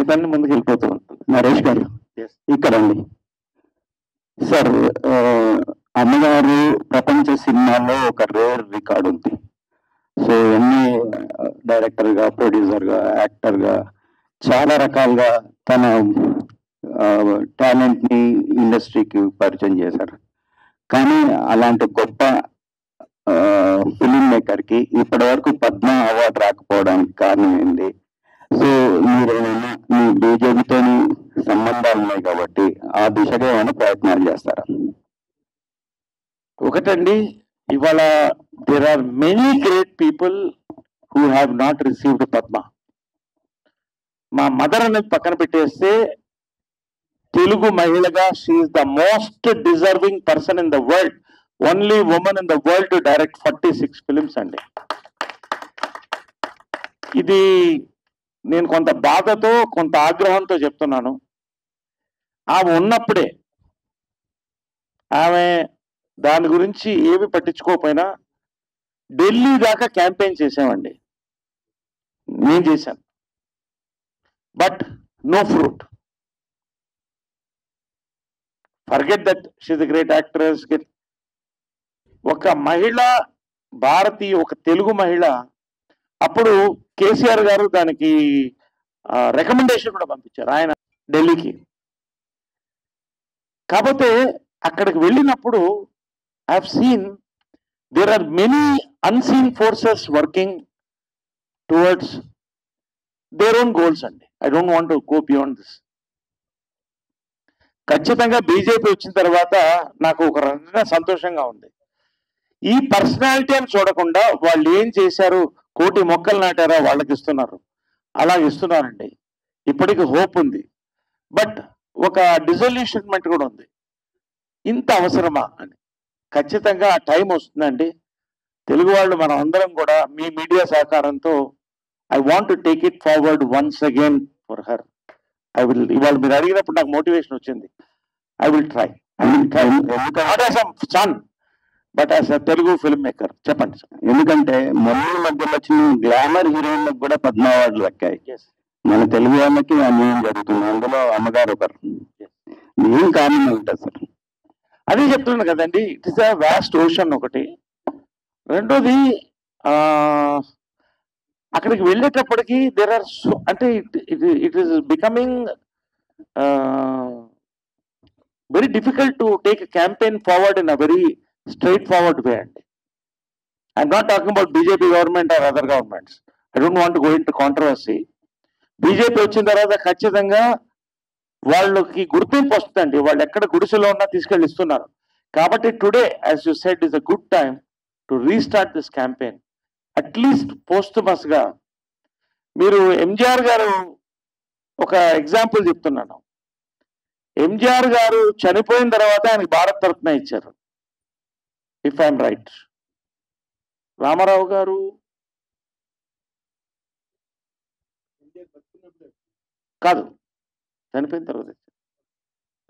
మిగతాన్ని ముందుకు వెళ్ళిపోతూ ఉంటుంది. నరేష్ గారు ఇక్కడండి. సార్, అమ్మగారు ప్రపంచ సినిమాలో ఒక రేర్ రికార్డు ఉంది. సో ఎన్ని డైరెక్టర్గా, ప్రొడ్యూసర్గా, యాక్టర్గా చాలా రకాలుగా తన టాలెంట్ని ఇండస్ట్రీకి పరిచయం చేశారు. కానీ అలాంటి గొప్ప ఫిలిం మేకర్కి ఇప్పటి వరకు పద్మ అవార్డు రాకపోవడానికి కారణం ఏంటి? సో మీరు మీ బీజేపీతో సంబంధాలు ఉన్నాయి కాబట్టి ఆ దిశగా ఏమైనా ప్రయత్నాలు చేస్తారా? ఒకటండి, ఇవాళ there are many great people who have not received Padma. మా మదర్ అనేది పక్కన పెట్టేస్తే తెలుగు మహిళగా she is the most deserving person in the world, only women in the world to direct 46 films అండి. ఇది నేను కొంత బాధతో, కొంత ఆగ్రహంతో చెప్తున్నాను. ఆమె ఉన్నప్పుడే ఆమె దాని గురించి ఏమి పట్టించుకోకపోయినా ఢిల్లీ దాకా క్యాంపెయిన్ చేసామండి. నేను చేశాను, but no fruit. Forget that she's the great actress. ఒక మహిళ, భారతీయ, ఒక తెలుగు మహిళ, అప్పుడు కేసీఆర్ గారు దానికి రికమెండేషన్ కూడా పంపించారు ఆయన ఢిల్లీకి. కాకపోతే అక్కడికి వెళ్ళినప్పుడు I have seen there are many unseen forces working towards their own goals అండి. I don't want to go beyond this. ఖచ్చితంగా బీజేపీ వచ్చిన తర్వాత నాకు ఒక రకంగా సంతోషంగా ఉంది. ఈ పర్సనాలిటీ అని చూడకుండా వాళ్ళు ఏం చేశారు, కోటి మొక్కలు నాటారా వాళ్ళకి ఇస్తున్నారు, అలా ఇస్తున్నారండి. ఇప్పటికి హోప్ ఉంది, బట్ ఒక డిజల్యూషన్మెంట్ కూడా ఉంది. ఇంత అవసరమా అని. ఖచ్చితంగా ఆ టైం వస్తుందండి. తెలుగు వాళ్ళు మనం అందరం కూడా మీ మీడియా సహకారంతో I want to take it forward once again for her. I will. ఇవాళ మీరు అడిగినప్పుడు నాకు మోటివేషన్ వచ్చింది. I will try. Not as a son but as a Telugu film maker. చెప్పండి సార్. ఎందుకంటే మొన్న మధ్యలో వచ్చిన గ్లామర్ హీరోయిన్లకు కూడా పద్మ అవార్డులు దక్కాయి. మన తెలుగు వాళ్ళకి అన్యాయం జరుగుతుంది, అందులో అమ్మగారు ఒకరు. ఏం కారణం ఉంటుంది సార్? అదే చెప్తున్నాను కదండి, it is a vast ocean ఒకటి. రెండోది, అక్కడికి వెళ్ళేటప్పటికి దేర్ ఆర్ సో, అంటే it is becoming very difficult to take campaign forward in a very straight forward way అండి. I'm not talking about BJP government or other governments. I don't want go in to controversy. BJP వచ్చిన తర్వాత ఖచ్చితంగా వాళ్ళకి గుర్తింపు వస్తుందండి. వాళ్ళు ఎక్కడ గుడిసెలో ఉన్నా తీసుకెళ్ళి ఇస్తున్నారు. కాబట్టి today, as you said, is a good time to restart this campaign. At least posthumous గా మీరు ఎంజీఆర్ గారు, ఒక ఎగ్జాంపుల్ చెప్తున్నాను. ఎంజీఆర్ గారు చనిపోయిన తర్వాత ఆయనకి భారత్ రత్న ఇచ్చారు, ఇఫ్ ఐఎమ్ రైట్. రామారావు గారు కాదు, చనిపోయిన తర్వాత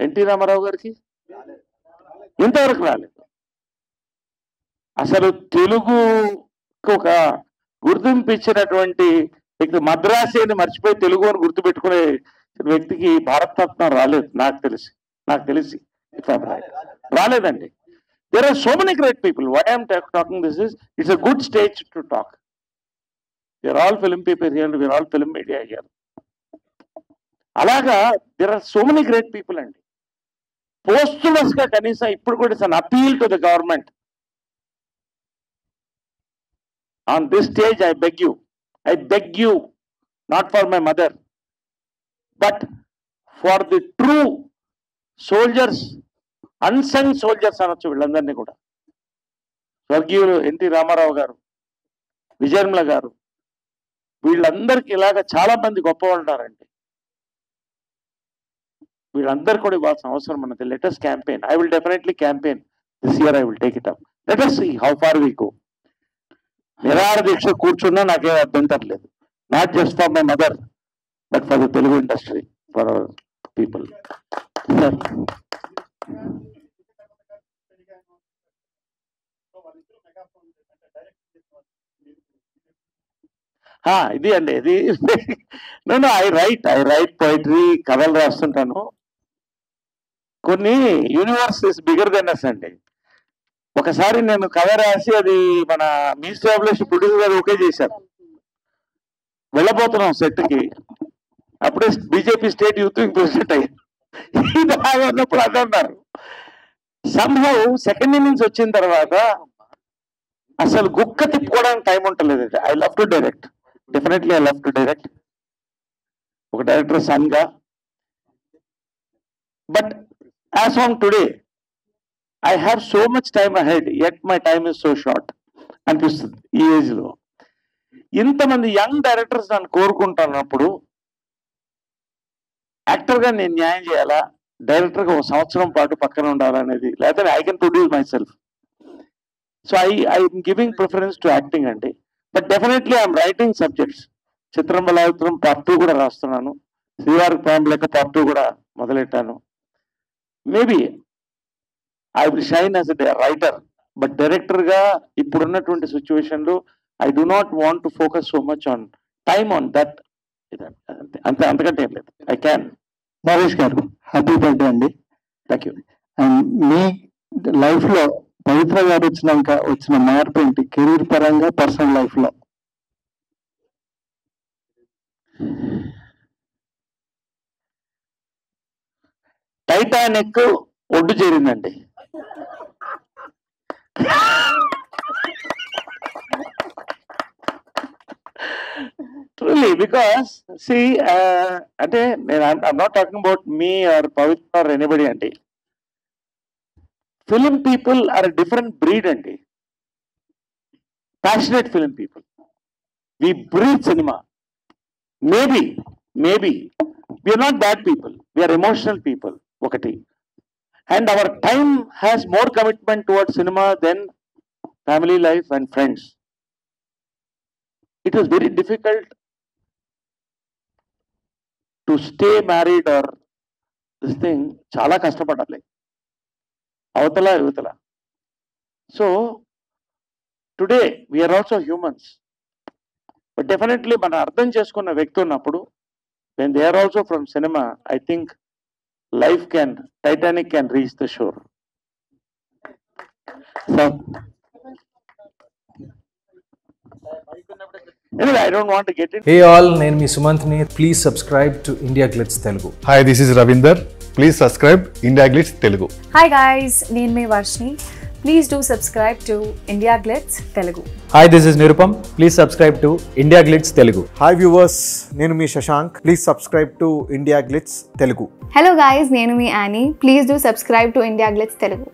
ఎన్టీ రామారావు గారికి ఇంతవరకు రాలేదు. అసలు తెలుగుకు ఒక గుర్తింపు ఇచ్చినటువంటి వ్యక్తి, మద్రాసి అని మర్చిపోయి తెలుగు అని గుర్తుపెట్టుకునే వ్యక్తికి భారతరత్న రాలేదు నాకు తెలిసి రాలేదండి. There are so many great people. Why I'm talking this is, it's a good stage to talk. We are all film people here, we are all film media here. అలాగా there are so many great people అండి. Posthumous గా కనీసం ఇప్పుడు కూడా it's an appeal to the government. On this stage I beg you, not for my mother, but for the true soldiers, unsung soldiers అనొచ్చు వీళ్ళందరినీ కూడా. స్వర్గీయులు NT Ramarao గారు, విజయనిర్మల గారు, వీళ్ళందరికీ ఇలాగ చాలా మంది గొప్పవాళ్ళు ఉన్నారండి. వీళ్ళందరూ కూడా ఇవ్వాల్సిన అవసరం ఉన్నది. Let us campaign. I will definitely campaign this year. I will take it up. Let us see how far we go. నిరాహార దీక్ష కూర్చున్నా నాకేం అభ్యంతరం లేదు. Not just for my mother, but for the Telugu industry, for our people. ఇది అండి ఇది నేను I right poetry, కథలు రాస్తుంటాను. కొన్ని universe is bigger than us అండి. ఒకసారి నేను కథ రాసి అది మన మినిస్టర్ ఆఫ్ లేస్ ప్రొడ్యూసర్ గారు ఓకే చేశారు. వెళ్ళబోతున్నాం సెట్కి, అప్పుడే BJP state youth wing president అయ్యారు. అన్నప్పుడు అన్నారు సంహౌ సెకండ్ ఇన్నింగ్స్ వచ్చిన తర్వాత అసలు గుక్క తిప్పుకోవడానికి టైం ఉంటలేదు. I love to direct, definitely I love to direct ఒక డైరెక్టర్ సన్గా. But as on today I have so much time ahead, yet my time is so short అనిపిస్తుంది ఈ ఏజ్ లో. ఇంతమంది యంగ్ డైరెక్టర్స్ నన్ను కోరుకుంటున్నప్పుడు యాక్టర్గా నేను న్యాయం చేయాలా, డైరెక్టర్గా ఒక సంవత్సరం పాటు పక్కన ఉండాలనేది, లేకపోతే I can produce myself. So I'm giving preference to acting అండి. But definitely I'm writing subjects. చిత్రం బలాయుత్రం పార్ట్ 2 కూడా రాస్తున్నాను. శ్రీవారి ప్రేమ లేక పార్ట్ 2 కూడా మొదలెట్టాను. Maybe I will shine as a writer, but డైరెక్టర్గా ఇప్పుడున్నటువంటి సిచ్యువేషన్లో I do not want to focus so much on time on that. అంతకంటే ఏం లేదు. I can. Naresh garu, happy birthday అండి. Thank you. అండ్ మీ లైఫ్లో పవిత్ర గారు వచ్చినాక వచ్చిన మార్పు ఏంటి, కెరీర్ పరంగా, పర్సనల్ లైఫ్లో? టైటానిక్ ఒడ్డు చేరిందండి. Truly, because see, అంటే I'm not talking about me or Pavitra or anybody అండి. Film people are a different breed అండి. Passionate film people. We breathe cinema. Maybe we are not bad people. We are emotional people. ఒకటి. And our time has more commitment towards cinema than family life and friends. It was very difficult to stay married or this thing. చాలా కష్టపడాలి అవతల యువతల. So today we are also humans. But definitely మనం అర్థం చేసుకున్న వ్యక్తి ఉన్నప్పుడు, when they are also from cinema, I think Titanic can reach the shore. So anyway, I don't want to get into. Hey all, నేను మీ సుమంత్ని. Please subscribe to India Glitz Telugu. Hi, this is Ravinder. Please subscribe India Glitz Telugu. Hi guys, నేను మీ Varshini. Please do subscribe to India Glitz Telugu. Hi, this is Nirupam. Please subscribe to India Glitz Telugu. Hi viewers, నేను మీ Shashank. Please subscribe to India Glitz Telugu. Hello guys, నేను మీ Annie. Please do subscribe to India Glitz Telugu.